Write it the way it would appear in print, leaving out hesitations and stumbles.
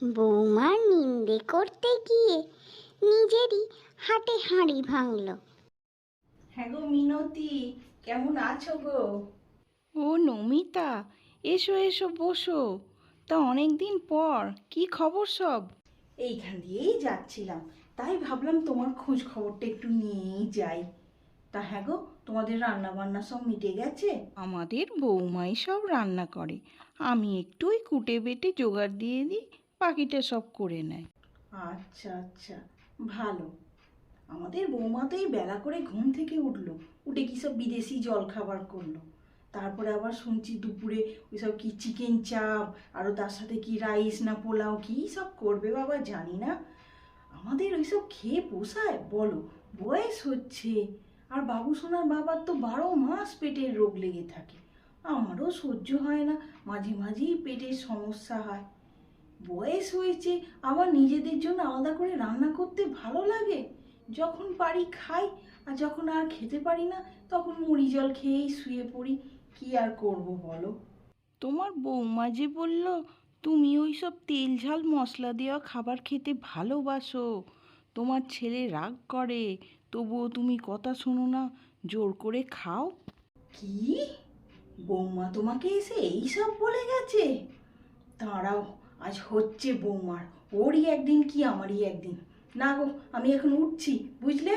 বৌমার নিন্দে করতে গিয়ে নিজেরই হাটে হাঁড়ি ভাঙল। হ্যাঁ গো মিনতি, কেমন আছো গো? ও নমিতা, এসো এসো বসো। তা অনেক দিন পর, কি খবর সব? এইখান দিয়েই যাচ্ছিলাম, তাই ভাবলাম তোমার খোঁজ খবরটা একটু নিয়েই যাই। তা হ্যাঁ গো, তোমাদের রান্না বান্না সব মিটে গেছে? আমাদের বৌমাই সব রান্না করে, আমি একটু ওই কুটে বেটে জোগাড় দিয়ে দিই, বাকিটা সব করে নেয়। আচ্ছা আচ্ছা, ভালো। আমাদের বৌমা তো এই বেলা করে ঘুম থেকে উঠলো, উঠে কি সব বিদেশি জল খাবার করলো। তারপরে আবার শুনছি দুপুরে ওইসব কি চিকেন চাপ, আরও তার সাথে কি রাইস না পোলাও কি সব করবে বাবা, জানি না। আমাদের ওইসব খেয়ে পোষায় বলো? বয়স হচ্ছে, আর বাবু সোনার বাবার তো 12 মাস পেটের রোগ লেগে থাকে। আমারও সহ্য হয় না, মাঝে মাঝেই পেটের সমস্যা হয়। বয়স হয়েছে, আবার নিজেদের জন্য আলাদা করে রান্না করতে ভালো লাগে। যখন পারি খাই, আর যখন আর খেতে পারি না তখন মুড়ি জল খেয়েই শুয়ে পড়ি। কি আর করব বলো? তোমার বৌমা যে বলল তুমি ওই সব তেল ঝাল মশলা দেওয়া খাবার খেতে ভালোবাসো, তোমার ছেলে রাগ করে, তবুও তুমি কথা শোনো না, জোর করে খাও। কি? বৌমা তোমাকে এসে এই সব বলে গেছে? দাঁড়াও, আজ হচ্ছে বৌমার, ওরই একদিন কি আমারই একদিন। না গো, আমি এখন উঠছি, বুঝলে?